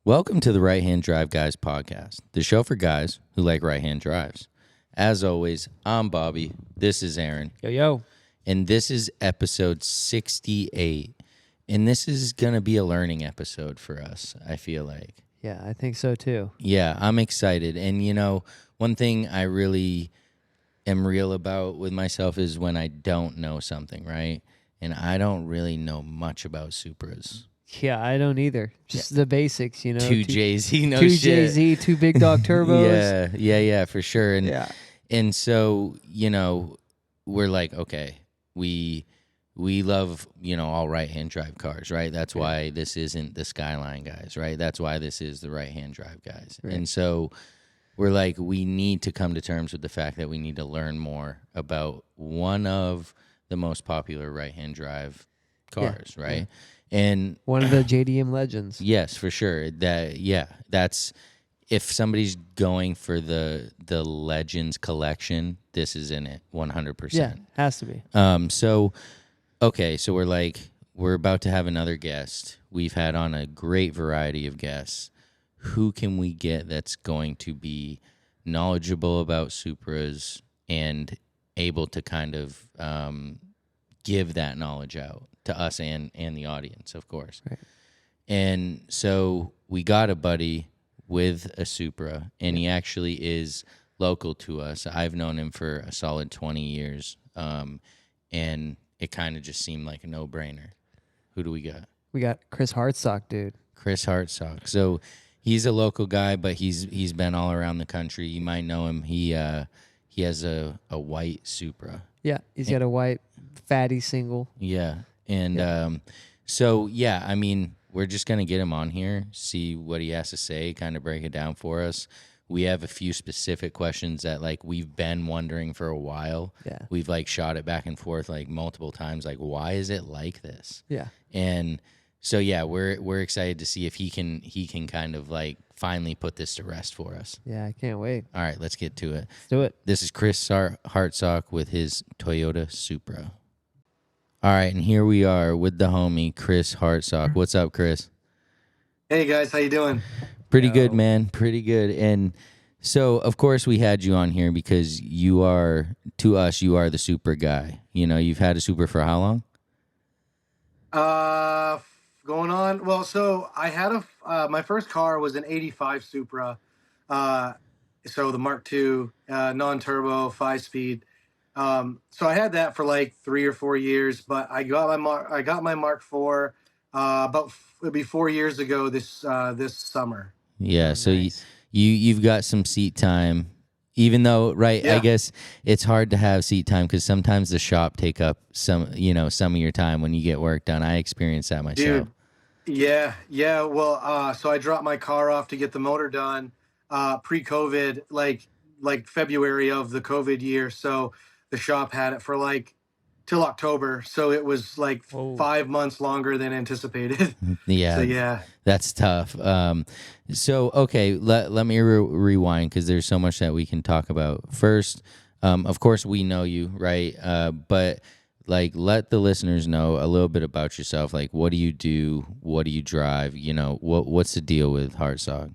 Welcome to the Right Hand Drive Guys podcast, the show for guys who like right hand drives. As always, I'm Bobby. This is Aaron. Yo. And this is episode 68. And this is going to be a learning episode for us, I feel like. Yeah, I think so too. Yeah, I'm excited. And, you know, one thing I really am real about with myself is when I don't know something, right? And I don't really know much about Supras. Yeah, I don't either. Just the basics, you know. Two JZ, no two shit. JZ, two big dog turbos. Yeah, for sure. And Yeah. and so, you know, we're like, okay, we love, you know, all right-hand drive cars, right? That's why this isn't the Skyline guys, right? That's why this is the right-hand drive guys. Right. And so we're like, we need to come to terms with the fact that we need to learn more about one of the most popular right-hand drive cars, right? Yeah. And one of the JDM legends. Yes, for sure. That's if somebody's going for the Legends collection, this is in it 100%. Yeah, has to be. So we're about to have another guest. We've had on a great variety of guests. Who can we get that's going to be knowledgeable about Supras and able to kind of give that knowledge out to us and the audience, of course. Right. And so we got a buddy with a Supra, and he actually is local to us. I've known him for a solid 20 years, and it kind of just seemed like a no-brainer. Who do we got? We got Chris Hartsock, dude. Chris Hartsock. So he's a local guy, but he's been all around the country. You might know him. He has a white Supra. Yeah, he's got a white fatty single. Yeah. And so, yeah, I mean, we're just going to get him on here, see what he has to say, kind of break it down for us. We have a few specific questions that, like, we've been wondering for a while. Yeah. We've, like, shot it back and forth, like, multiple times. Like, why is it like this? Yeah. And so, yeah, we're excited to see if he can kind of, like, finally put this to rest for us. Yeah, I can't wait. All right, let's get to it. Let's do it. This is Chris Hartsock with his Toyota Supra. All right, and here we are with the homie, Chris Hartsock. What's up, Chris? Hey, guys. How you doing? Pretty good, man. Pretty good. And so, of course, we had you on here because you are the Supra guy. You know, you've had a Supra for how long? Going on. Well, so I had my first car was an 85 Supra. So the Mark II, non-turbo, 5-speed. So I had that for like 3 or 4 years, but I got my Mark IV it'll be 4 years ago this summer. Yeah, so nice. you've got some seat time, even though, right, Yeah. I guess it's hard to have seat time because sometimes the shop take up some of your time when you get work done. I experienced that myself. Dude, yeah. Well, so I dropped my car off to get the motor done pre-COVID, like February of the COVID year. So the shop had it for like till October. So it was like 5 months longer than anticipated. Yeah. So yeah. That's tough. So, okay, let me rewind because there's so much that we can talk about. First, of course, we know you, right? But, like, let the listeners know a little bit about yourself. Like, what do you do? What do you drive? You know, what's the deal with Hartsock?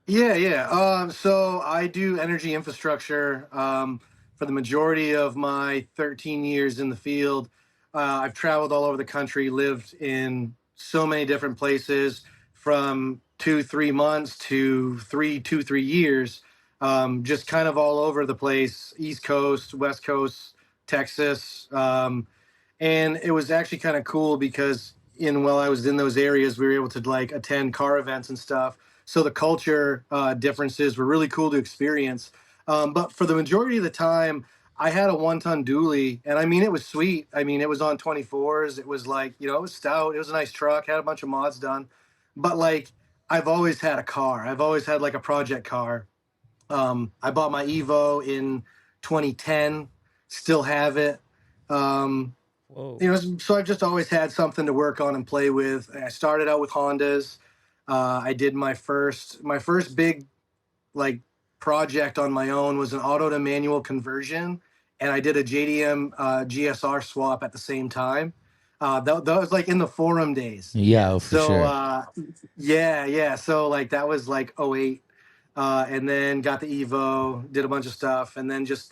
Yeah. So I do energy infrastructure for the majority of my 13 years in the field. I've traveled all over the country, lived in so many different places from 2-3 months to 3 years, just kind of all over the place, East Coast, West Coast, Texas. And it was actually kind of cool because while I was in those areas, we were able to like attend car events and stuff. So the culture differences were really cool to experience. But for the majority of the time, I had a 1-ton dually, and I mean, it was sweet. I mean, it was on 24s. It was like, it was stout. It was a nice truck, had a bunch of mods done. But like, I've always had a car. I've always had like a project car. I bought my Evo in 2010, still have it. So I've just always had something to work on and play with. I started out with Hondas. I did my first big like project on my own was an auto to manual conversion, and I did a JDM GSR swap at the same time. That was like in the forum days. Yeah, oh, for So sure. yeah. So like that was like '08, and then got the Evo, did a bunch of stuff, and then just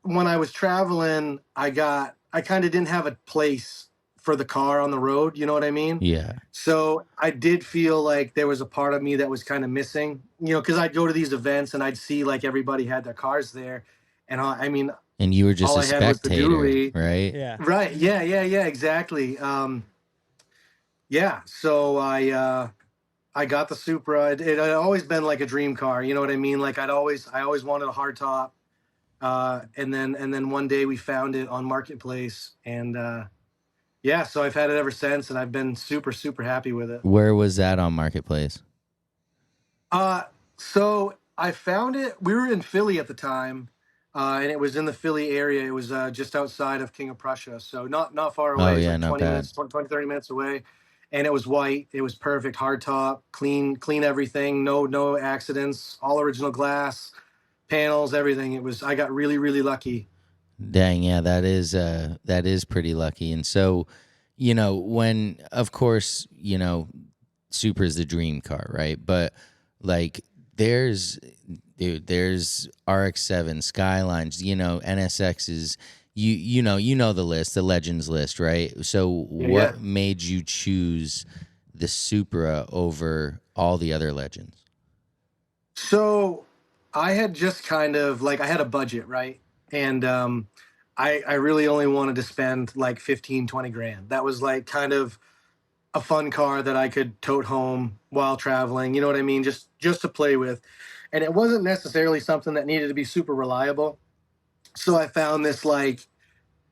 when I was traveling, I kind of didn't have a place for the car on the road. You know what I mean? Yeah. So I did feel like there was a part of me that was kind of missing, because I'd go to these events and I'd see like everybody had their cars there, and I mean, And you were just all a I had was the spectator, dually. right? Yeah. Right? Yeah, exactly. Yeah. So I got the Supra. It had always been like a dream car. You know what I mean? Like I always wanted a hardtop. And then one day we found it on Marketplace, and yeah, so I've had it ever since, and I've been super super happy with it. Where was that on Marketplace? Uh, so I found it. We were in Philly at the time, and it was in the Philly area. It was just outside of King of Prussia, so not far Oh away. It was yeah, like not 20 bad. minutes, 30 minutes away, and it was white. It was perfect, hard top, clean everything. No accidents. All original glass, panels, everything. I got really really lucky. Dang, yeah, that is pretty lucky. And so, when of course, Supra's the dream car, right? But like there's there's RX-7 Skylines, NSX's, you know the list, the Legends list, right? So Yeah. what made you choose the Supra over all the other Legends? So I had just kind of like I had a budget, right? And I really only wanted to spend like 15, 20 grand. That was like kind of a fun car that I could tote home while traveling. You know what I mean? Just to play with. And it wasn't necessarily something that needed to be super reliable. So I found this like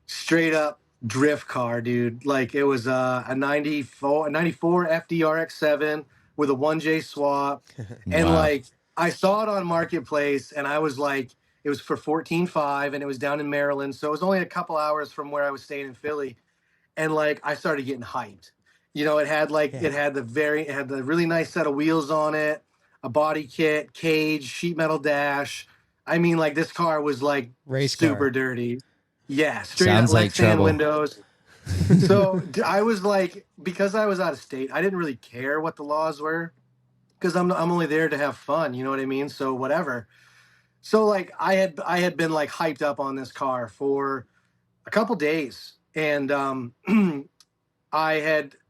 straight up drift car, dude. Like it was a 94 FDRX7 with a 1J swap. And Wow. like I saw it on Marketplace and I was like, it was for 14.5 and it was down in Maryland. So it was only a couple hours from where I was staying in Philly. And like I started getting hyped. It had like Yeah. it had the really nice set of wheels on it, a body kit, cage, sheet metal dash. I mean, like this car was like Race super car. dirty. Yeah, straight up Sounds like Lexan trouble. windows. So I was like, because I was out of state, I didn't really care what the laws were because I'm only there to have fun. You know what I mean? So whatever. So like I had been like hyped up on this car for a couple days, and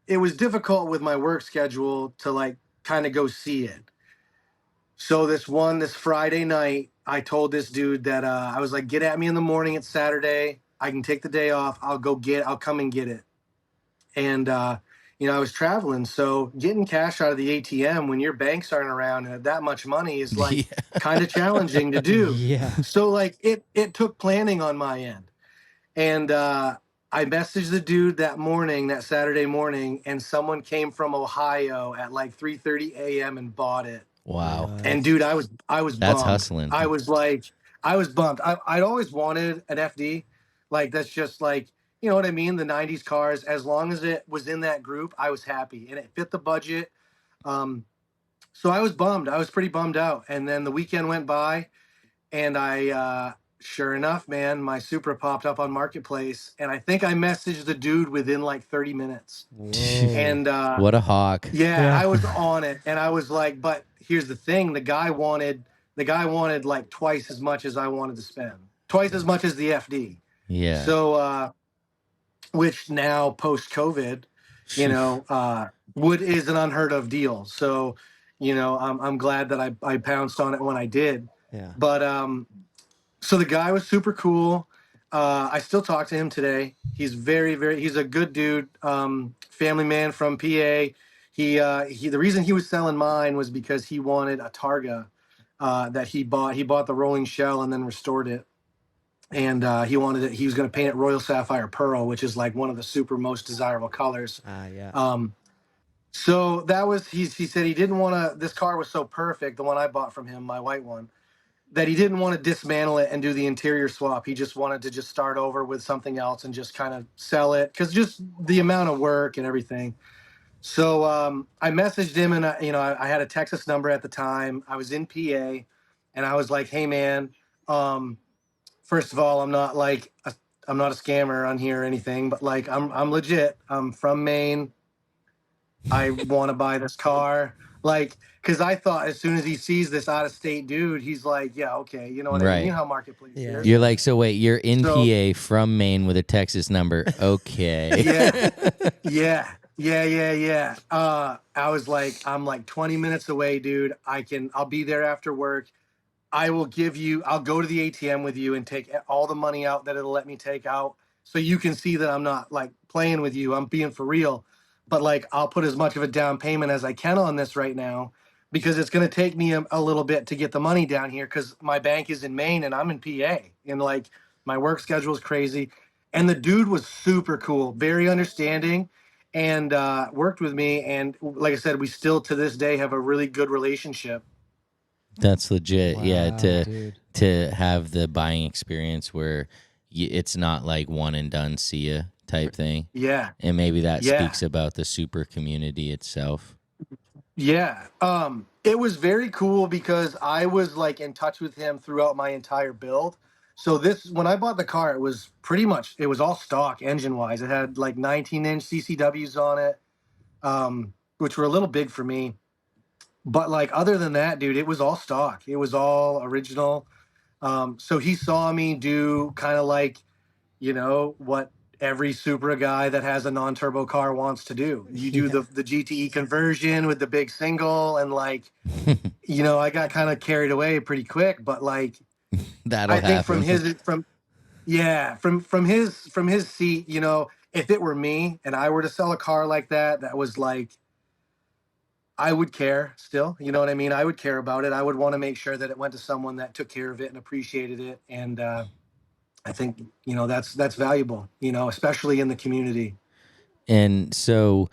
it was difficult with my work schedule to like kind of go see it. So this Friday night, I told this dude that I was like, get at me in the morning. It's Saturday. I can take the day off. I'll come and get it. And I was traveling, so getting cash out of the ATM when your banks aren't around and that much money is like Yeah. kind of challenging to do. Yeah. So like it took planning on my end. And I messaged the dude that Saturday morning, and someone came from Ohio at like 3:30 a.m. and bought it. Wow. And What? dude, I was That's bummed. hustling. I was bummed. I'd always wanted an FD. Like that's just like, you know what I mean? The 90s cars, as long as it was in that group, I was happy and it fit the budget. So I was bummed. I was pretty bummed out. And then the weekend went by, and I sure enough, man, my Supra popped up on Marketplace, and I think I messaged the dude within like 30 minutes. Whoa. And What a hawk. yeah, Yeah. I was on it, and I was like, but here's the thing: the guy wanted like twice as much as I wanted to spend, twice as much as the FD. Yeah. So, which now post COVID, would is an unheard of deal. So, I'm glad that I pounced on it when I did. Yeah. But so the guy was super cool. I still talk to him today. He's he's a good dude. Family man from PA. The reason he was selling mine was because he wanted a Targa that he bought. He bought the rolling shell and then restored it. And he wanted it. He was going to paint it royal sapphire pearl, which is like one of the super most desirable colors. Yeah. So that was he said he didn't want to. This car was so perfect, the one I bought from him, my white one, that he didn't want to dismantle it and do the interior swap. He just wanted to just start over with something else and just kind of sell it because just the amount of work and everything. So I messaged him, and I had a Texas number at the time. I was in PA, and I was like, "Hey man, first of all, I'm not like I'm not a scammer on here or anything, but like I'm legit. I'm from Maine. I want to buy this car. Like, because I thought as soon as he sees this out of state dude, he's like, yeah, okay, you know what I mean? You Right. know how marketplace Yeah, is. You're like, so wait, you're in So PA from Maine with a Texas number. Okay. yeah, yeah. I was like, I'm like 20 minutes away, dude. I'll be there after work. I'll go to the ATM with you and take all the money out that it'll let me take out. So you can see that I'm not like playing with you. I'm being for real. But like, I'll put as much of a down payment as I can on this right now because it's going to take me a little bit to get the money down here because my bank is in Maine and I'm in PA. And like, my work schedule is crazy. And the dude was super cool, very understanding, and worked with me. And like I said, we still to this day have a really good relationship. That's legit. Yeah, wow, dude. to have the buying experience where it's not like one and done, see ya type thing. Yeah. And maybe that Yeah. speaks about the super community itself. Yeah. It was very cool because I was like in touch with him throughout my entire build. So this when I bought the car, it was all stock engine wise. It had like 19-inch CCWs on it, which were a little big for me. But like other than that, dude, it was all stock. It was all original. So he saw me do kind of like, what every Supra guy that has a non-turbo car wants to do. You do Yeah. the GTE conversion with the big single, and like, I got kind of carried away pretty quick. But like, That'll I think from happen. his from yeah from his seat, if it were me and I were to sell a car like that was like, I would care still. You know what I mean? I would care about it. I would want to make sure that it went to someone that took care of it and appreciated it. And I think that's valuable. Especially in the community. And so,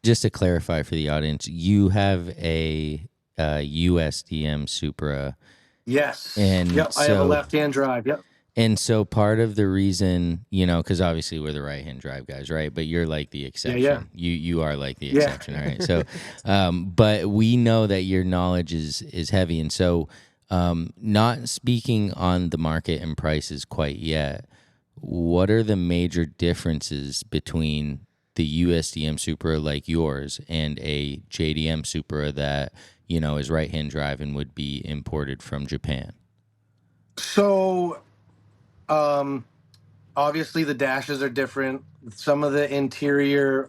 just to clarify for the audience, you have a USDM Supra, Yes. and Yep. I have a so left-hand drive. Yep. part of the reason, because obviously we're the right-hand drive guys, right? But you're like the Yeah. Yeah. exception. You are like the Yeah. exception, all right? So, but we know that your knowledge is heavy, and so, not speaking on the market and prices quite yet. What are the major differences between the USDM Supra like yours and a JDM Supra that is right-hand drive and would be imported from Japan? So, um, obviously the dashes are different. Some of the interior,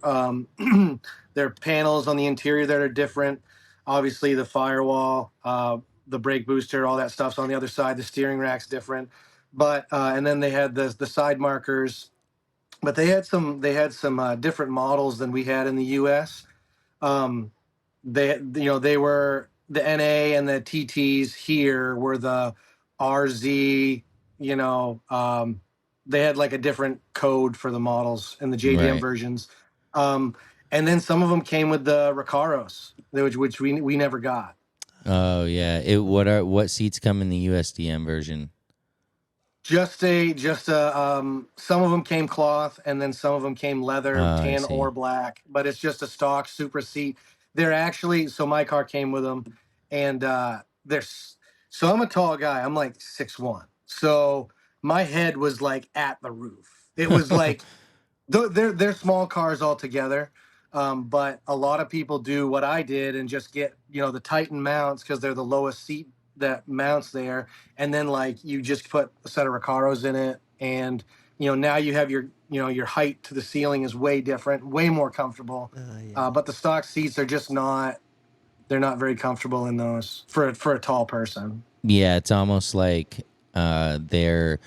there are panels on the interior that are different. Obviously the firewall, the brake booster, all that stuff's on the other side. The steering rack's different, but and then they had the side markers. But they had some different models than we had in the U.S. Um, they were the NA and the TTs here were the RZ. You know, they had like a different code for the models in the JDM Right. versions. Um, and then some of them came with the Recaros, which we never got. Oh yeah. What seats come in the USDM version? Some of them came cloth, and then some of them came leather, I tan or see. black, but it's just a stock Supra seat. They're actually, so my car came with them, and so I'm a tall guy. I'm like 6'1". So my head was like at the roof. It was like, they're small cars altogether. But a lot of people do what I did and just get, the Titan mounts because they're the lowest seat that mounts there. And then like you just put a set of Recaros in it. And, now you have your height to the ceiling is way different, way more comfortable. Yeah. But the stock seats are just they're not very comfortable in those for a tall person. Yeah, it's almost like their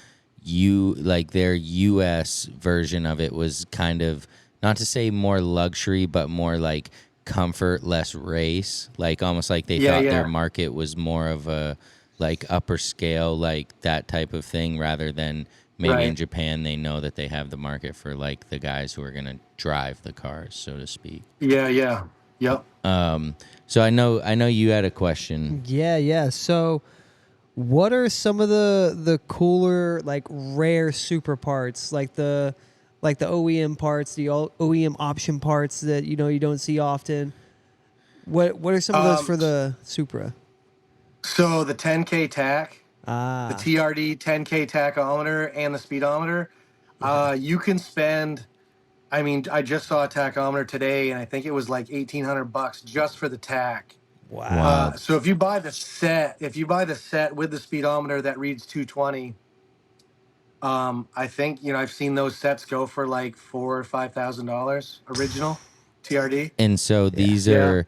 US version of it was kind of, not to say more luxury, but more like comfort, less race. Like almost like they Yeah, thought their yeah, market was more of a like upper scale, like that type of thing, rather than maybe in right. Japan they know that they have the market for like the guys who are gonna drive the cars, so to speak. Yeah, yeah, yep. So I know you had a question. Yeah. So, what are some of the cooler, like rare super parts, like the OEM parts, the OEM option parts that you don't see often? What are some of those Um, for the Supra? so the 10K tack, the Ah, TRD 10K tachometer and the speedometer. You can spend. I mean, I just saw a tachometer today, and I think it was like $1,800 just for the tach. Wow. Wild. So if you buy the set with the speedometer that reads 220, I think I've seen those sets go for like $4,000 or $5,000 original TRD. And so Yeah. these Yeah. are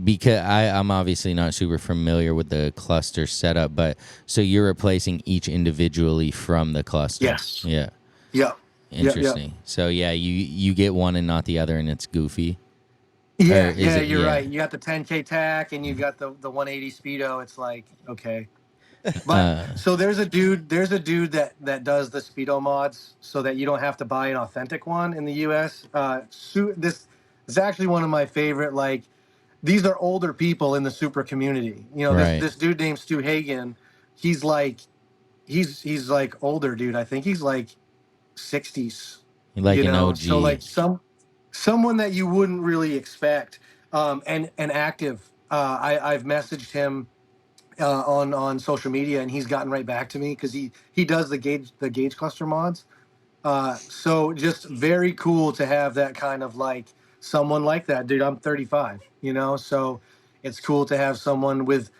because I'm obviously not super familiar with the cluster setup, but so you're replacing each individually from the cluster. Yes. Yeah. Yep. Yep. Yep. Interesting. So yeah, you get one and not the other, and it's goofy. Or Yeah. is Yeah. it? You're Yeah. right. You got the 10K tack and you got the 180 speedo. It's like okay. But Uh, so there's a dude that does the speedo mods so that you don't have to buy an authentic one in the US. This is actually one of my favorite. Like these are older people in the Supra community. This right. this dude named Stu Hagen. He's like he's like older dude. I think he's like 60s. Like an So OG. like someone that you wouldn't really expect. And active. I've messaged him on social media, and he's gotten right back to me because he does the gauge cluster mods. So just very cool to have that kind of like someone like that, dude. I'm 35, so it's cool to have someone with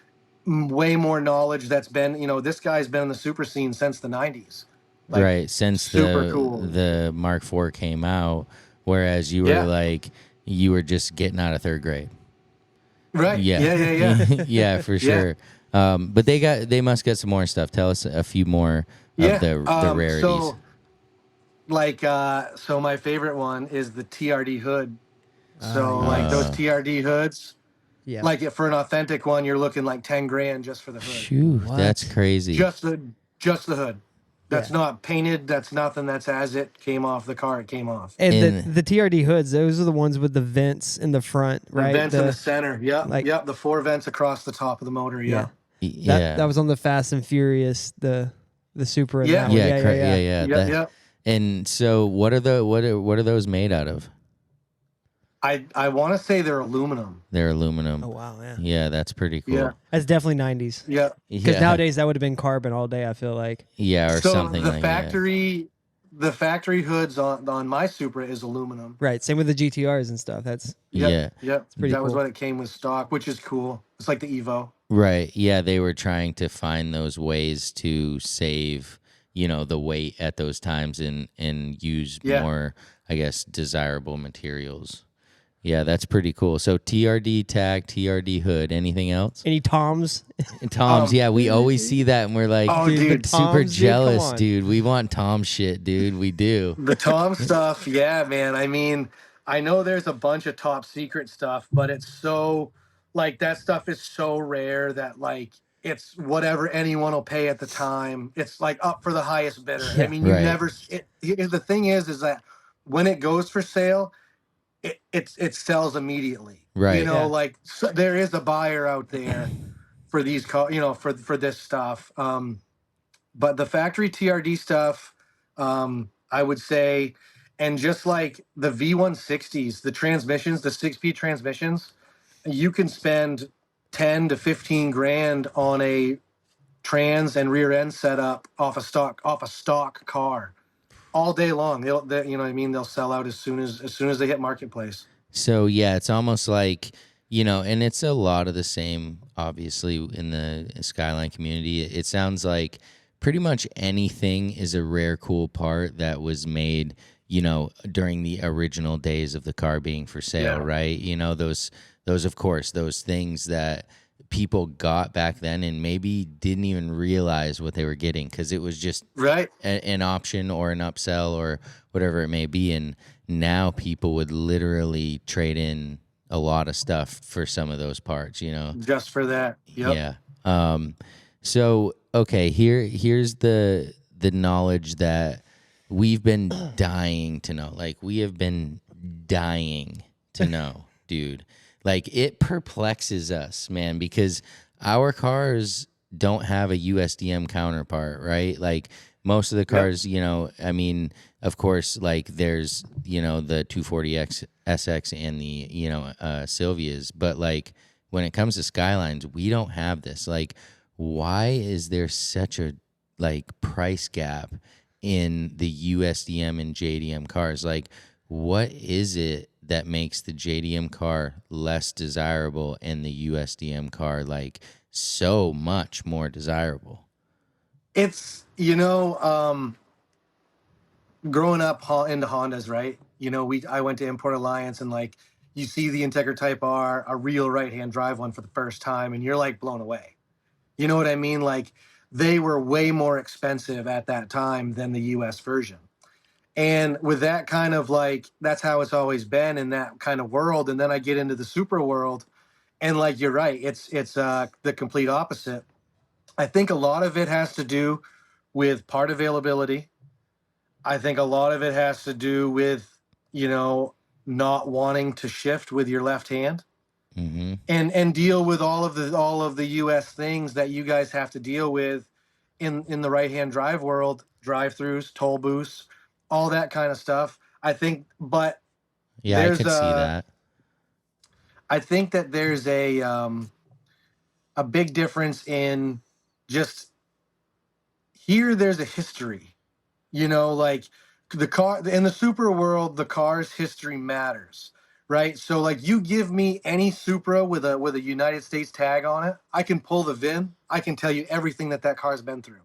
way more knowledge that's been, this guy's been in the super scene since the 90s. Like Right. Since super cool. the Mark IV came out, whereas you were Yeah. like you were just getting out of third grade. Right. Yeah. Yeah. Yeah. Yeah. Yeah, for Yeah. sure. But they must get some more stuff. Tell us a few more of Yeah. the rarities. So my favorite one is the TRD hood. So like those yeah. TRD hoods, Yeah. like for an authentic one, you're looking like 10 grand just for the hood. Phew, What? that's crazy. Just the hood. That's Yeah. not painted. That's nothing. That's as it came off the car. It came off. And In- the TRD hoods, those are the ones with the vents in the front, The right? vents in the center. Yep. like- Yep. The 4 vents across the top of the motor. yeah. Yeah. yeah. That was on the Fast and Furious, the Supra. Yeah. That one. yeah, Yeah. yeah. Yep. That- Yep. And so what are those made out of? I want to say they're aluminum. They're aluminum. Oh wow, yeah. Yeah, that's pretty cool. Yeah. That's definitely 90s. Yeah. Because Yeah. nowadays that would have been carbon all day, I feel like. Yeah, or So something the like that. factory hoods on my Supra is aluminum. Right. Same with the GTRs and stuff. That's Yep. Yeah. Yep. pretty That was cool. what it came with stock, which is cool. It's like the Evo. Right. Yeah, they were trying to find those ways to save, the weight at those times and use Yeah. more, I guess, desirable materials. Yeah, that's pretty cool. So TRD tag, TRD hood, anything else? any Toms. And Tom's, yeah, we always see that and we're like Oh, dude, super Toms, dude, come jealous, on. dude. We want Tom shit, dude. We do. The Tom stuff, yeah, man. I mean, I know there's a bunch of top secret stuff, but it's so like that stuff is so rare that like it's whatever anyone will pay at the time. It's like up for the highest bidder. Yeah. I mean, you Right. never. The thing is that when it goes for sale, it sells immediately. Right. Yeah. Like so there is a buyer out there for these for this stuff. But the factory TRD stuff, I would say, and just like the V160s, the transmissions, the 6-speed transmissions, you can spend 10 to 15 grand on a trans and rear end setup off a stock car all day long. They you know what I mean? They'll sell out as soon as they hit marketplace. So yeah, it's almost like, and it's a lot of the same, obviously, in the Skyline community. It sounds like pretty much anything is a rare, cool part that was made, during the original days of the car being for sale, Yeah. right? Those, of course, those things that people got back then and maybe didn't even realize what they were getting because it was just Right. an option or an upsell or whatever it may be. And now people would literally trade in a lot of stuff for some of those parts, Just for that. Yep. Yeah. So okay, here's the knowledge that we've been dying to know. Like we have been dying to know, dude. Like it perplexes us, man, because our cars don't have a USDM counterpart, right? Like most of the cars, I mean, of course, like there's, the 240X SX and the, Sylvias, but like when it comes to Skylines, we don't have this. Like, why is there such a like price gap in the USDM and JDM cars. Like, what is it that makes the JDM car less desirable and the USDM car like so much more desirable? It's, growing up into Hondas, right? I went to Import Alliance, and like you see the Integra Type R, a real right-hand drive one for the first time, and you're like blown away. You know what I mean? Like they were way more expensive at that time than the US version. And with that kind of like, that's how it's always been in that kind of world. And then I get into the Supra world, and like you're right, it's the complete opposite. I think a lot of it has to do with part availability. I think a lot of it has to do with, you know, not wanting to shift with your left hand Mm-hmm. and deal with all of the US things that you guys have to deal with in the right hand drive world, drive-throughs, toll booths, all that kind of stuff. I think, but Yeah, I there's could see a that. I think that there's a big difference in just here there's a history. Like the car in the Supra world, the car's history matters, right? So like you give me any Supra with a United States tag on it, I can pull the VIN, I can tell you everything that car's been through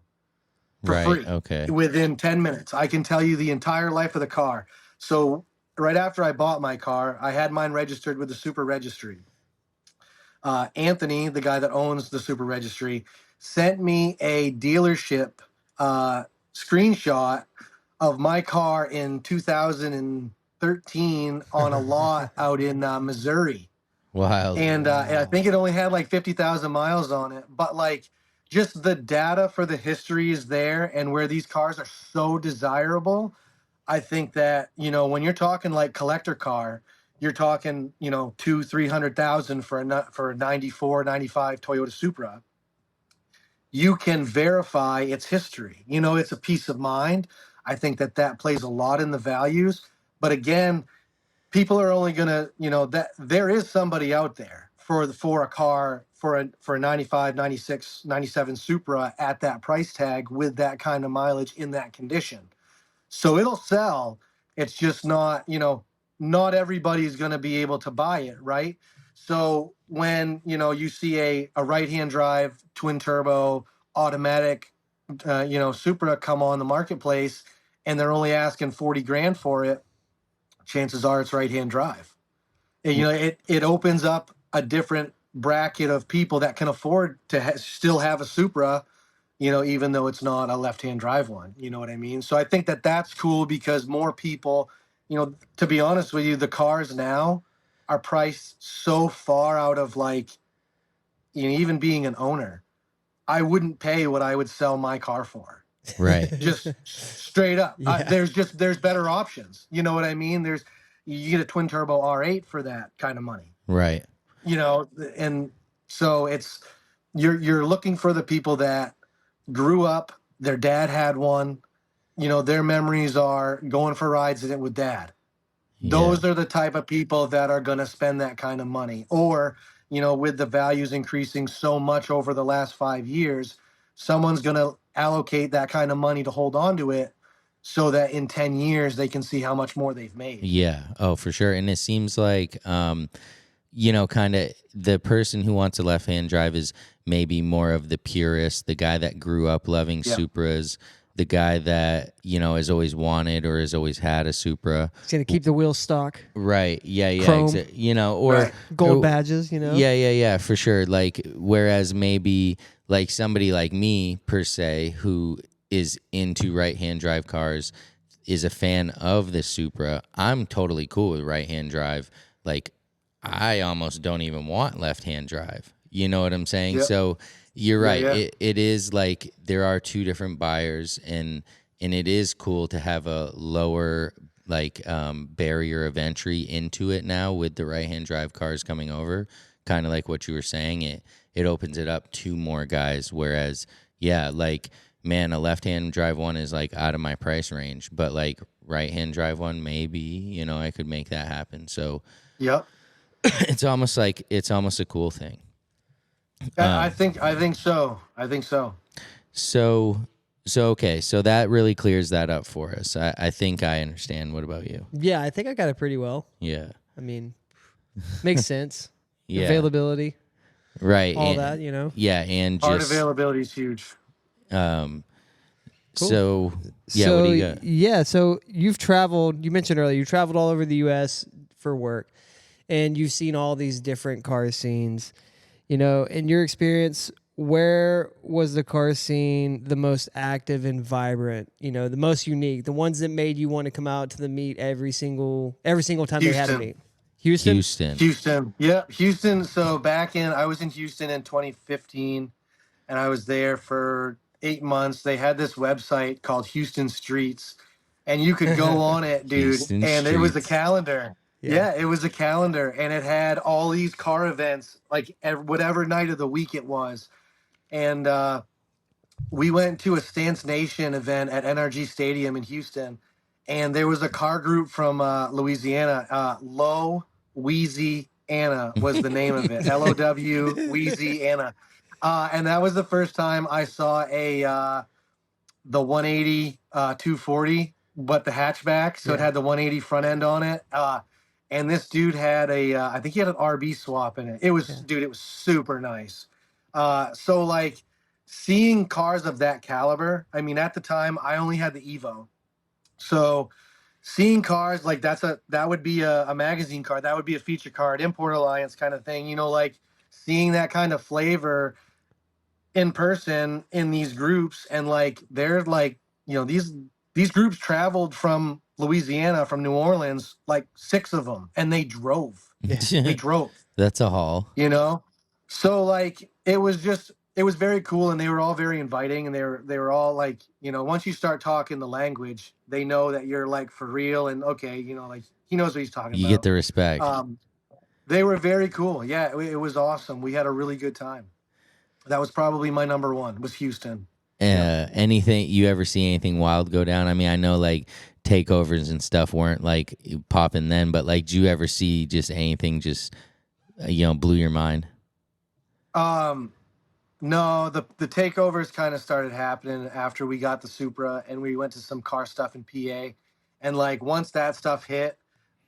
for Right. free Okay. within 10 minutes. I can tell you the entire life of the car. So right after I bought my car, I had mine registered with the Supra registry. Anthony, the guy that owns the Supra registry, sent me a dealership screenshot of my car in 2013 on a lot out in Missouri. Wild. And I think it only had like 50,000 miles on it. But like just the data for the history is there, and where these cars are so desirable. I think that, when you're talking like collector car, you're talking, two, 300,000 for a 94, 95 Toyota Supra. You can verify its history. It's a peace of mind. I think that plays a lot in the values. But again, people are only gonna, that there is somebody out there for a car for a 95, 96, 97 Supra at that price tag with that kind of mileage in that condition. So it'll sell. It's just not everybody's going to be able to buy it, right? So when, you see a right-hand drive, twin turbo, automatic, Supra come on the marketplace, and they're only asking 40 grand for it, chances are it's right-hand drive. And, it opens up a different bracket of people that can afford to still have a Supra, even though it's not a left-hand drive one. You know what I mean? So I think that's cool because more people, to be honest with you, the cars now are priced so far out of like, even being an owner, I wouldn't pay what I would sell my car for. Right. Just straight up. Yeah. There's better options. You know what I mean? You get a twin turbo R8 for that kind of money. Right. And so you're looking for the people that grew up, their dad had one, their memories are going for rides in it with dad. Yeah. Those are the type of people that are going to spend that kind of money. Or, with the values increasing so much over the last 5 years, someone's going to allocate that kind of money to hold on to it so that in 10 years they can see how much more they've made. Yeah. Oh, for sure. And it seems like, kind of the person who wants a left-hand drive is maybe more of the purist, the guy that grew up loving Supras, the guy that, has always wanted or has always had a Supra. It's gonna keep the wheels stock. Right. Yeah. Yeah. Chrome. Or Right. Gold badges, Yeah. Yeah. Yeah. For sure. Like, whereas maybe like somebody like me per se, who is into right-hand drive cars, is a fan of the Supra. I'm totally cool with right-hand drive. Like, I almost don't even want left-hand drive. You know what I'm saying? Yep. So you're right. Yeah. It is like there are two different buyers, and it is cool to have a lower like barrier of entry into it now with the right-hand drive cars coming over. Kind of like what you were saying. It opens it up to more guys. Whereas, yeah, like, man, a left-hand drive one is like out of my price range, but like right-hand drive one, maybe, I could make that happen. So Yep. it's almost a cool thing. I think so. I think so. So okay, so that really clears that up for us. I think I understand. What about you? Yeah, I think I got it pretty well. Yeah. I mean, makes sense. Yeah. Availability, Right. all And, that, you know. yeah, and Part just availability is huge. um Cool. so yeah, what So do you got? yeah, so you've traveled. You mentioned earlier you traveled all over the U.S. for work, and you've seen all these different car scenes. You know, in your experience, where was the car scene the most active and vibrant? You know, the most unique, the ones that made you want to come out to the meet every single time they had a Houston. meet. Houston. Houston. Houston. Yeah, Houston. So I was in Houston in 2015, and I was there for 8 months. They had this website called Houston Streets, and you could go on it, dude. Houston And it was a streets. calendar. Yeah. Yeah, it was a calendar, and it had all these car events, like whatever night of the week it was. And we went to a Stance Nation event at NRG Stadium in Houston, and there was a car group from Louisiana. Low Wheezy Anna was the name of it. LOW Wheezy Anna. And that was the first time I saw the 180 240, but the hatchback. So it Yeah. had the 180 front end on it. And this dude had I think he had an RB swap in it. It was, Yeah. dude, it was super nice. So like seeing cars of that caliber, I mean, at the time I only had the Evo. So seeing cars like that would be a magazine card. That would be a feature card, Import Alliance kind of thing, like seeing that kind of flavor in person in these groups, and like they're like, these groups traveled from Louisiana, from New Orleans, like 6 of them, and they drove. They drove, That's a haul. so like it was very cool, and they were all very inviting, and they were all like, once you start talking the language, they know that you're like for real, and okay, like he knows what he's talking You about. get the respect. They were very cool. Yeah, it was awesome. We had a really good time. That was probably my number one, was Houston. Anything you ever see anything wild go down? I mean, I know like takeovers and stuff weren't like popping then, but like, do you ever see just anything just blew your mind? No, the takeovers kind of started happening after we got the Supra, and we went to some car stuff in PA, and like once that stuff hit,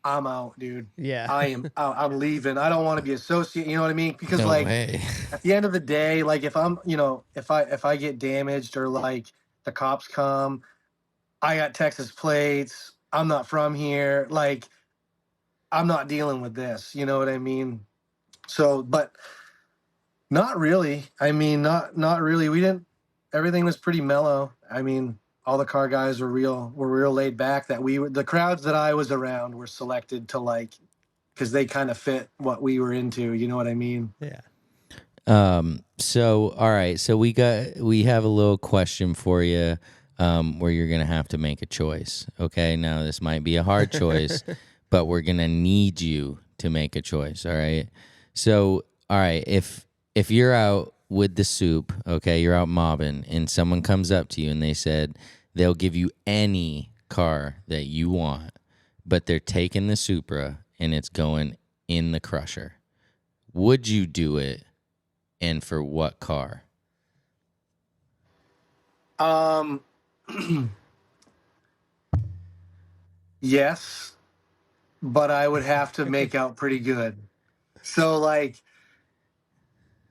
I'm out, dude. Yeah. I am out. I'm leaving. I don't want to be associated. You know what I mean? Because No like way. at the end of the day, like if I'm, if I get damaged, or like the cops come, I got Texas plates, I'm not from here, like I'm not dealing with this. You know what I mean? So, but not really. I mean, not really. We didn't. Everything was pretty mellow. I mean, all the car guys were real laid back. The crowds that I was around were selected to like, because they kind of fit what we were into. You know what I mean? Yeah. So all right. So we have a little question for you, where you're gonna have to make a choice. Okay. Now this might be a hard choice, but we're gonna need you to make a choice. All right. So all right, if you're out with the soup, okay, you're out mobbing, and someone comes up to you and they said they'll give you any car that you want, but they're taking the Supra and it's going in the crusher, would you do it, and for what car? Yes, but I would have to make out pretty good. So like,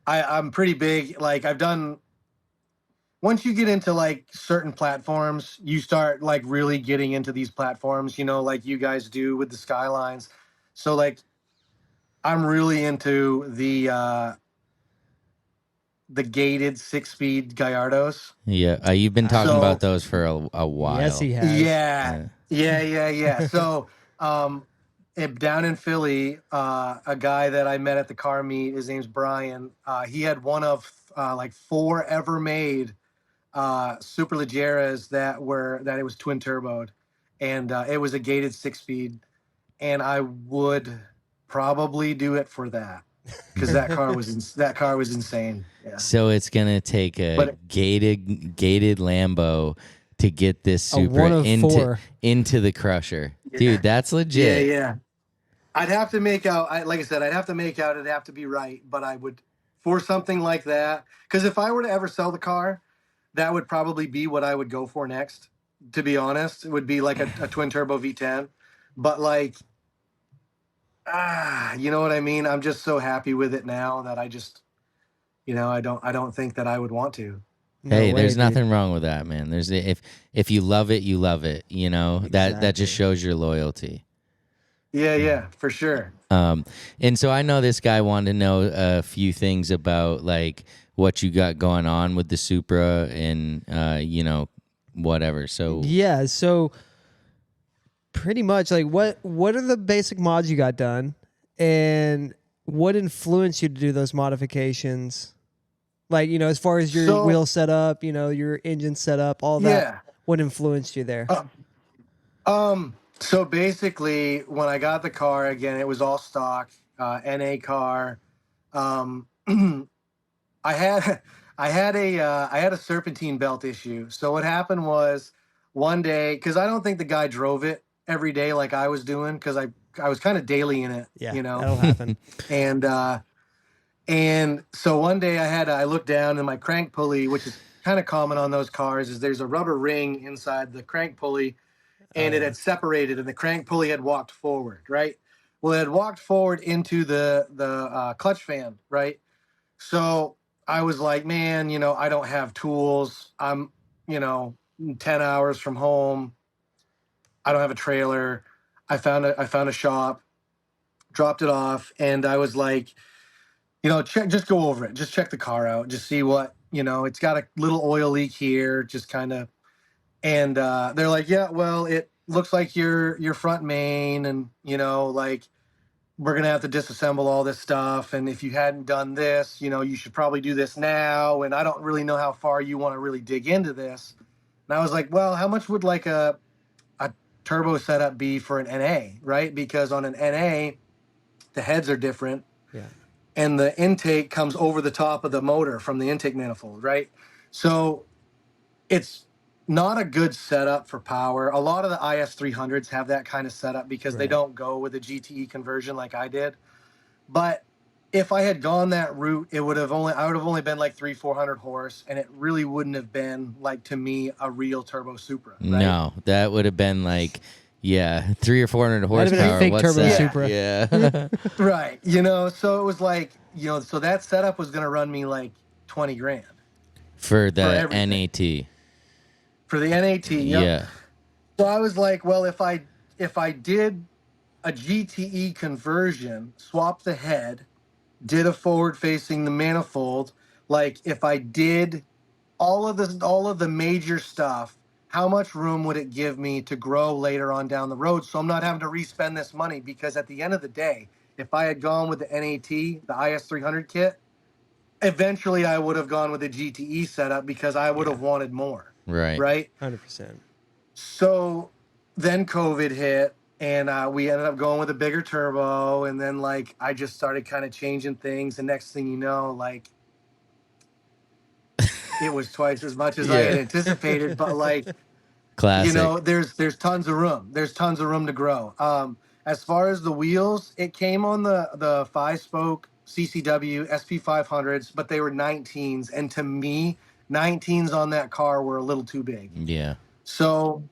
I'm pretty big. Like I've done. Once you get into like certain platforms, you start like really getting into these platforms, like you guys do with the Skylines. So like I'm really into the gated 6-speed Gallardos. Yeah, you've been talking So about those for a while. Yes, he has. yeah. So down in Philly, a guy that I met at the car meet, his name's Brian. He had one of like 4 ever made Superleggeras that it was twin turboed, and it was a gated 6-speed, and I would probably do it for that, because that car was insane. Yeah. So it's gonna take a gated Lambo to get this A Supra one of into 4. the crusher, Yeah. dude. That's legit. Yeah. I'd have to make out. Like I said, I'd have to make out. It'd have to be right, but I would, for something like that, because if I were to ever sell the car, that would probably be what I would go for next. To be honest, it would be like a twin turbo V10, but like, you know what I mean? I'm just so happy with it now that I just, I don't think that I would want to. No Hey, way, there's dude. nothing wrong with that, man. There's if you love it, you love it. You know that just Exactly. shows your loyalty. Yeah, for sure. And so I know this guy wanted to know a few things about like what you got going on with the Supra and whatever. So Yeah, so pretty much like what are the basic mods you got done, and what influenced you to do those modifications? Like, as far as your So wheel setup, your engine setup, all that. yeah, What influenced you there? uh, so basically, when I got the car again, it was all stock, NA car. Um, I had I had a serpentine belt issue. So what happened was one day, because I don't think the guy drove it every day like I was doing, because I was kind of daily in it, Yeah, that'll happen. and so one day I looked down and my crank pulley, which is kind of common on those cars, is there's a rubber ring inside the crank pulley, and it Yeah. had separated, and the crank pulley had walked forward, right? Well, it had walked forward into the clutch fan, right? So I was like, man, I don't have tools. I'm, 10 hours from home. I don't have a trailer. I found a shop, dropped it off, and I was like, just go over it. Just check the car out. Just see what, it's got a little oil leak here, just kind of. And they're like, yeah, well, it looks like your front main, and like, we're gonna have to disassemble all this stuff. And if you hadn't done this, you should probably do this now. And I don't really know how far you want to really dig into this. And I was like, well, how much would like a turbo setup be for an NA, right? Because on an NA, the heads are different, Yeah. and the intake comes over the top of the motor from the intake manifold, right? So it's not a good setup for power. A lot of the IS300s have that kind of setup because they Right. don't go with a GTE conversion like I did. But if I had gone that route, I would have only been like 400 horse, and it really wouldn't have been like, to me, a real turbo Supra, right? no, that would have been like 300 or 400 That'd have been a horsepower. fake What's turbo that? Supra. Yeah. Right. So it was like, so that setup was going to run me like 20 grand For for the everything, NAT. for the NAT. Yep. Yeah. So I was like, well, if I did a GTE conversion, swap the head, did a forward facing the manifold, like if I did all of the major stuff, how much room would it give me to grow later on down the road, so I'm not having to respend this money? Because at the end of the day, if I had gone with the NAT, the IS300 kit, eventually I would have gone with the GTE setup because I would have wanted more, Right. right? 100%. So then COVID hit, and we ended up going with a bigger turbo. And then like I just started kind of changing things. And next thing you know, like it was twice as much as I had Yeah. anticipated. But like, Classic. there's tons of room. There's tons of room to grow. As far as the wheels, it came on the 5-spoke CCW SP500s, but they were 19s, and to me, 19s on that car were a little too big. Yeah. So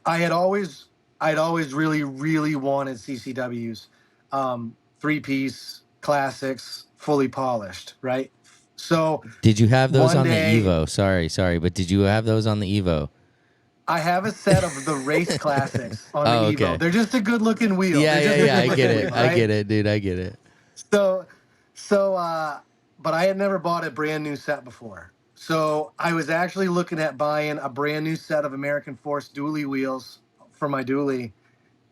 I had always I'd always really, really wanted CCWs, 3-piece classics, fully polished, right? So Did you have those one on the day Evo? Sorry, but did you have those on the Evo? I have a set of the race classics on the Oh, Evo. okay. They're just a good looking wheel. Yeah, They're yeah, just a yeah. good I get looking it. wheel, I right? get it, dude. I get it. So so but I had never bought a brand new set before. So I was actually looking at buying a brand new set of American Force dually wheels for my dually,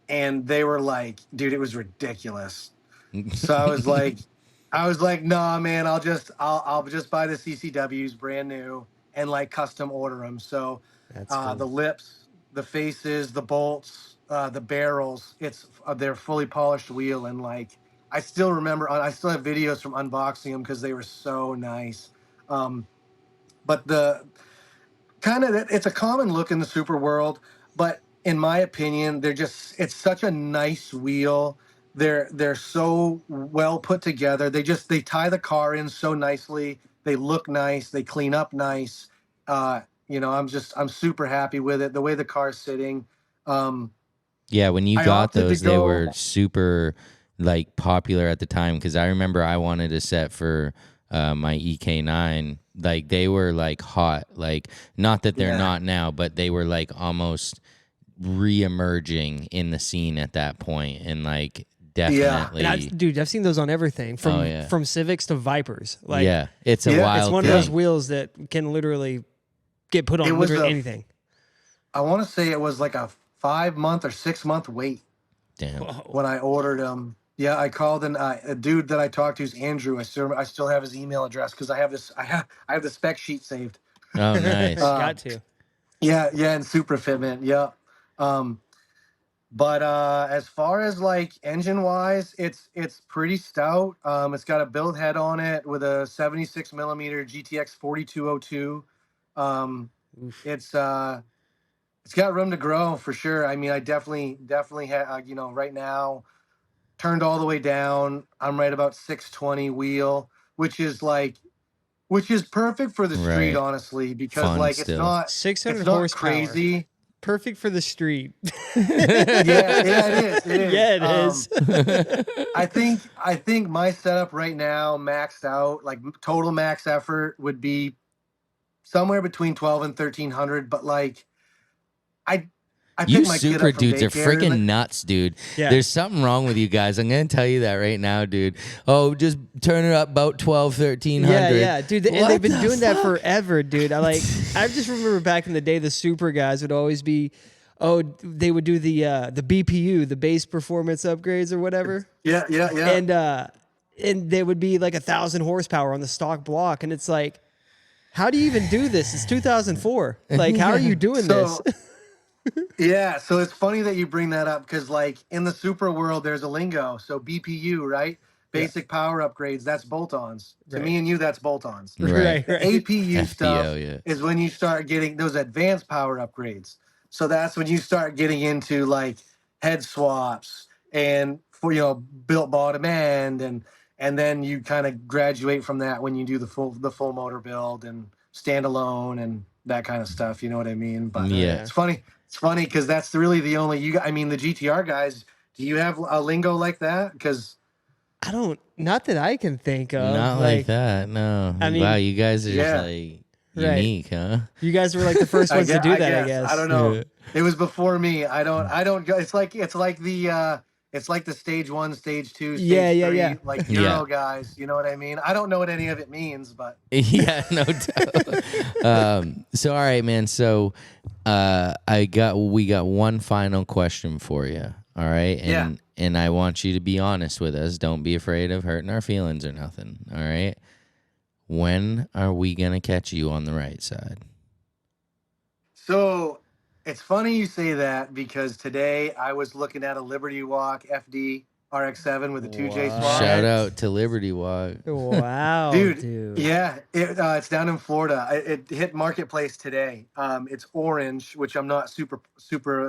and they were like, dude, it was ridiculous. So I was like, nah, man, I'll just buy the CCWs brand new and like custom order them. So That's cool. the lips, the faces, the bolts, the barrels, they're fully polished wheel. And like I still remember, I still have videos from unboxing them because they were so nice. But the kind of it's a common look in the super world, but in my opinion, it's such a nice wheel. They're so well put together. They tie the car in so nicely. They look nice. They clean up nice. I'm super happy with it. The way the car's sitting. Yeah, when you I got opted to those, they go. were super like popular at the time because I remember I wanted a set for my EK9. Like they were like hot. Like not that they're Yeah. not now, but they were like almost re-emerging in the scene at that point, and like Yeah. And definitely. I've seen those on everything Oh from yeah, from Civics to Vipers. Like yeah. It's a Yeah. it's wild one of those thing. wheels that can literally get put It on was literally a. anything. I want to say it was like a 5 month or 6 month wait Damn. when I ordered them. Yeah, I called a dude that I talked to is Andrew. I still have his email address because I have the spec sheet saved. Oh, nice. Uh, Got to. yeah, and Supra fitment. Yeah. Um, but as far as like engine wise, it's pretty stout. It's got a build head on it with a 76 millimeter GTX 4202. Um, Oof. it's got room to grow for sure. I mean, I definitely right now turned all the way down. I'm right about 620 wheel, which is perfect for the street, Right. honestly, because Fun like it's still. not it's 600 not horsepower. crazy. Perfect for the street. Yeah, it is. It is. Yeah, it is. I think my setup right now, maxed out, like total max effort, would be somewhere between 12 and 1300. But like, I I You pick my kid Supra up from dudes are daycare, freaking nuts, dude. Yeah. There's something wrong with you guys. I'm going to tell you that right now, dude. Oh, just turn it up about 12, 1300. Yeah, dude. And What they've been the doing that fuck? forever, dude. I just remember back in the day, the Super guys would always be, they would do the BPU, the base performance upgrades or whatever, yeah. and they would be like 1,000 horsepower on the stock block, and it's like, how do you even do this? It's 2004. Like, how are you doing this? So yeah, so it's funny that you bring that up because like in the super world, there's a lingo. So BPU, right? Yeah. Basic power upgrades. That's bolt-ons. To Right. me and you, that's bolt-ons. Right. The Right. APU FBO, stuff yeah. is when you start getting those advanced power upgrades. So that's when you start getting into like head swaps and for built bottom end and then you kind of graduate from that when you do the full motor build and standalone and that kind of stuff. You know what I mean? But Yeah. Yeah. it's funny. It's funny because that's really the only I mean, the GTR guys. Do you have a lingo like that? Because I don't, not that I can think of. Not like that, no. I mean, wow, you guys are just yeah. like Right. unique, huh? You guys were like the first ones to do that, I guess. I don't know. Yeah. It was before me. I don't go. It's like the stage 1, stage 2, Yeah, stage yeah, 3, yeah. like Yeah. Euro guys. You know what I mean? I don't know what any of it means, but Yeah, no doubt. So all right, man. So we got one final question for you. All right. And I want you to be honest with us. Don't be afraid of hurting our feelings or nothing. All right. When are we gonna catch you on the right side? So it's funny you say that because today I was looking at a Liberty Walk FD RX-7 with a 2J swap. Shout out to Liberty Walk. Wow, Dude, yeah, it's down in Florida. It hit marketplace today. It's orange, which I'm not super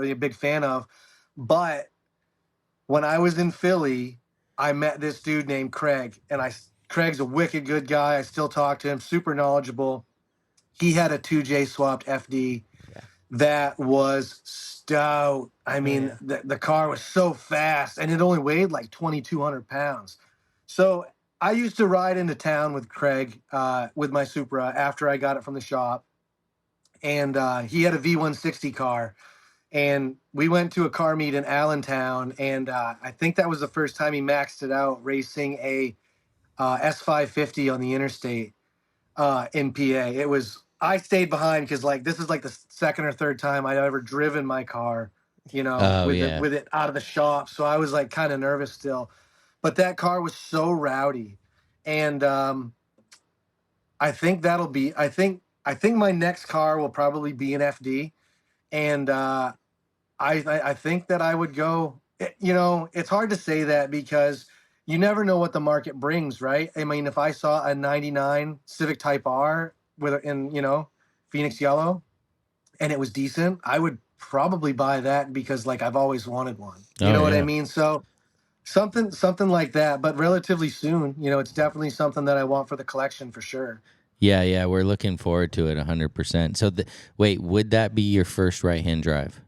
a big fan of, but when I was in Philly, I met this dude named Craig, and Craig's a wicked good guy. I still talk to him, super knowledgeable. He had a 2J swapped FD that was stout. I mean, the car was so fast, and it only weighed like 2,200 pounds. So I used to ride into town with Craig with my Supra after I got it from the shop, and he had a V160 car. And we went to a car meet in Allentown, and I think that was the first time he maxed it out racing a S550 on the interstate in PA. I stayed behind because like this is like the second or third time I'd ever driven my car, Oh, with yeah. it out of the shop. So I was like kind of nervous still, but that car was so rowdy, and I think I think my next car will probably be an FD, and I think that I would go. It's hard to say that because you never know what the market brings, right? I mean, if I saw a '99 Civic Type R in Phoenix yellow, and it was decent, I would probably buy that because like I've always wanted one. You Oh, know what I yeah. mean? So something like that, but relatively soon. It's definitely something that I want for the collection for sure. Yeah, we're looking forward to it 100%. So, wait, would that be your first right-hand drive?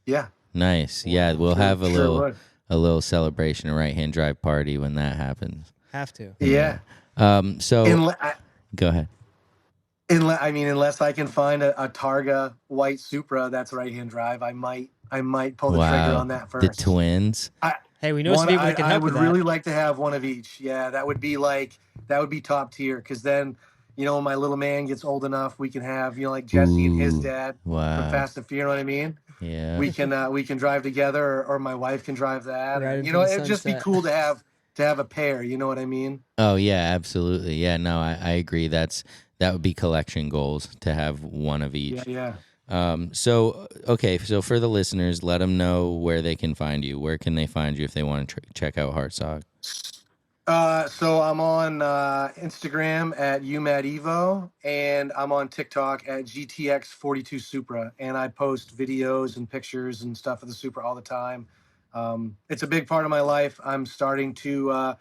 Yeah. Nice. Yeah, we'll have a Sure little celebration, a right-hand drive party when that happens. Have to. Yeah. So Unless, go ahead. unless I can find a Targa white Supra that's right-hand drive, I might pull the trigger on Wow, that the first. twins. I Hey, we know some people that can I help would with that. really like to have one of each. Yeah, that would be top tier, because then, when my little man gets old enough, we can have, like Jesse and his Ooh, dad from wow. Fast and Furious. You know what I mean? Yeah. We can drive together, or my wife can drive that. Right Or, into the it'd just be sunset. cool to have a pair. You know what I mean? Oh yeah, absolutely. Yeah, no, I agree. That would be collection goals to have one of each. Yeah. So okay, so for the listeners, let them know where they can find you. Where can they find you if they want to check out Hartsock? So I'm on Instagram at UMADEvo, and I'm on TikTok at GTX42 Supra, and I post videos and pictures and stuff of the Supra all the time. It's a big part of my life. I'm starting to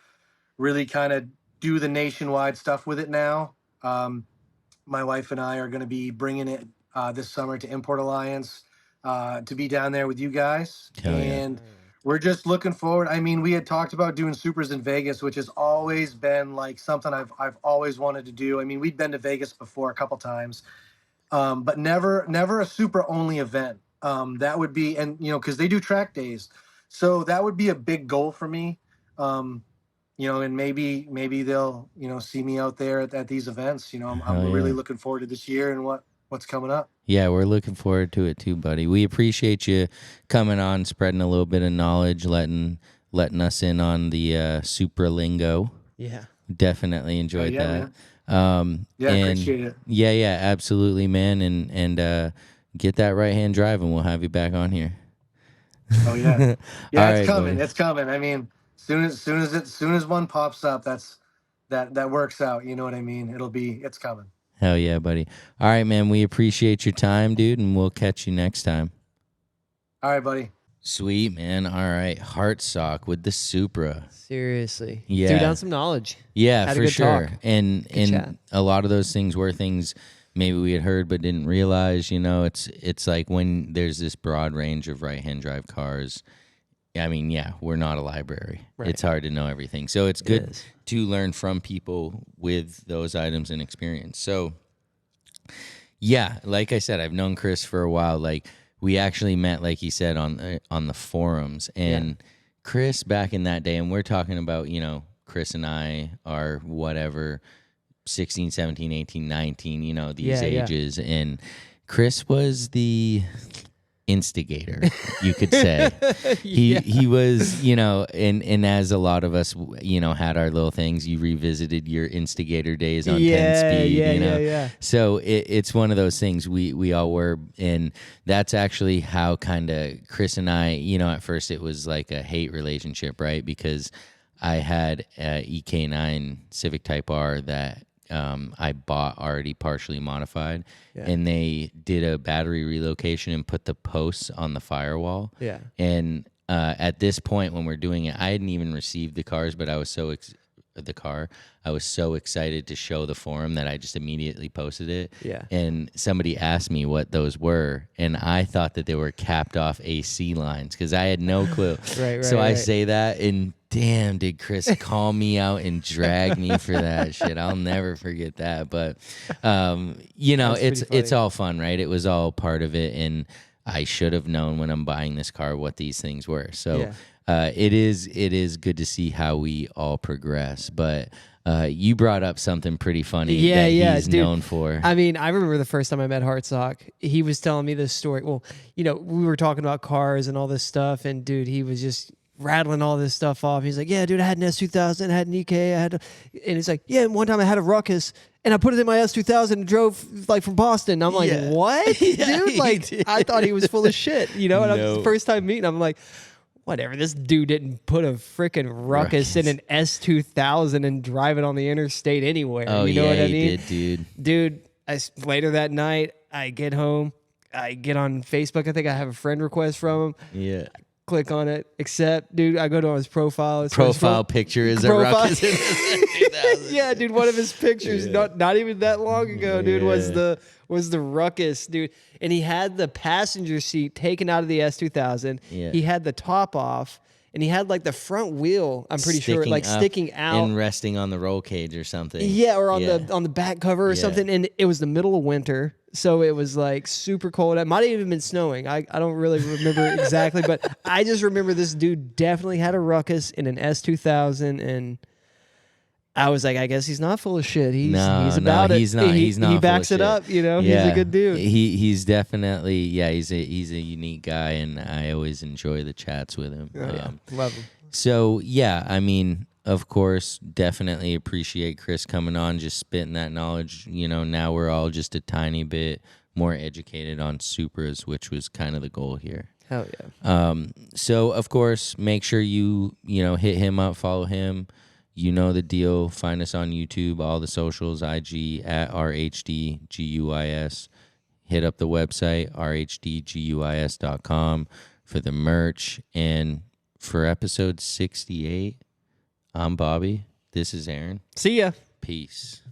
really kind of do the nationwide stuff with it now. My wife and I are going to be bringing it this summer to Import Alliance to be down there with you guys. Hell yeah. And we're just looking forward. I mean, we had talked about doing Supras in Vegas, which has always been like something I've always wanted to do. I mean, we'd been to Vegas before a couple times, but never a Supra only event. That would be, and because they do track days, so that would be a big goal for me. And maybe they'll see me out there at these events. I'm really yeah. looking forward to this year and what's coming up. Yeah, we're looking forward to it too, buddy. We appreciate you coming on, spreading a little bit of knowledge, letting us in on the Supra lingo. Yeah. Definitely enjoyed yeah, that. Man. Yeah, and appreciate it. Yeah, absolutely, man. And get that right hand drive, and we'll have you back on here. Oh yeah, yeah. All It's right, coming. buddy. It's coming. I mean, soon as one pops up, that works out. You know what I mean? It's coming. Hell yeah, buddy. All right, man. We appreciate your time, dude, and we'll catch you next time. All right, buddy. Sweet, man. All right. Hartsock with the Supra. Seriously. Yeah. Threw down some knowledge. Yeah, Had a for good sure. talk. And chat. a lot of those things were things maybe we had heard but didn't realize. It's like when there's this broad range of right-hand drive cars. I mean, yeah, we're not a library. Right. It's hard to know everything. So it's good is. to learn from people with those items and experience. So, yeah, like I said, I've known Chris for a while. Like, we actually met, like he said, on the forums. And Chris, back in that day, and we're talking about, Chris and I are whatever, 16, 17, 18, 19, these ages. And Chris was the instigator, you could say. He was, and as a lot of us, had our little things, you revisited your instigator days on 10 speed, Yeah. So it's one of those things we all were, and that's actually how kind of Chris and I, at first it was like a hate relationship, right? Because I had a EK9 Civic Type R that I bought already partially modified, and they did a battery relocation and put the posts on the firewall. Yeah. And at this point, when we're doing it, I hadn't even received the cars, but I was so excited to show the forum that I just immediately posted it. Yeah. And somebody asked me what those were, and I thought that they were capped off AC lines because I had no clue. Right. So I say that, and damn, did Chris call me out and drag me for that shit. I'll never forget that. But, it's all fun, right? It was all part of it, and I should have known when I'm buying this car what these things were. So it is good to see how we all progress. But you brought up something pretty funny that he's known for. I mean, I remember the first time I met Hartsock, he was telling me this story. Well, we were talking about cars and all this stuff, and dude, he was just rattling all this stuff off. He's like, yeah, dude, I had an S2000, I had an EK, and he's like, yeah, and one time I had a Ruckus, and I put it in my S2000 and drove like from Boston. And I'm like, what? Dude, like, I thought he was full of shit, and the first time meeting, I'm like, whatever, this dude didn't put a freaking Ruckus in an S2000 and drive it on the interstate anywhere. Oh, you know what I he mean? did, dude. Dude, later that night, I get home, I get on Facebook. I think I have a friend request from him. Yeah. click on it. Except, dude, I go to his profile. It's his Profile picture is a profile. ruckus in the 2000. Yeah, dude, one of his pictures, not even that long ago, dude, was the ruckus, dude. And he had the passenger seat taken out of the S2000. Yeah. He had the top off, and he had like the front wheel, I'm pretty sure, like up sticking out. and resting on the roll cage or something. Yeah, or on the back cover or something. And it was the middle of winter, so it was like super cold. It might have even been snowing. I don't really remember exactly, but I just remember this dude definitely had a ruckus in an S2000, and I was like, I guess he's not full of shit. He's about it. He's not. He's not. He backs full of it shit. up. You know, he's a good dude. He's definitely he's a unique guy, and I always enjoy the chats with him. Love him. So yeah, I mean, of course, definitely appreciate Chris coming on, just spitting that knowledge. You know, now we're all just a tiny bit more educated on Supras, which was kind of the goal here. Hell yeah. So of course, make sure you hit him up, follow him. You know the deal. Find us on YouTube, all the socials, IG at RHDGUIS. Hit up the website, rhdguis.com for the merch. And for episode 68, I'm Bobby. This is Aaron. See ya. Peace.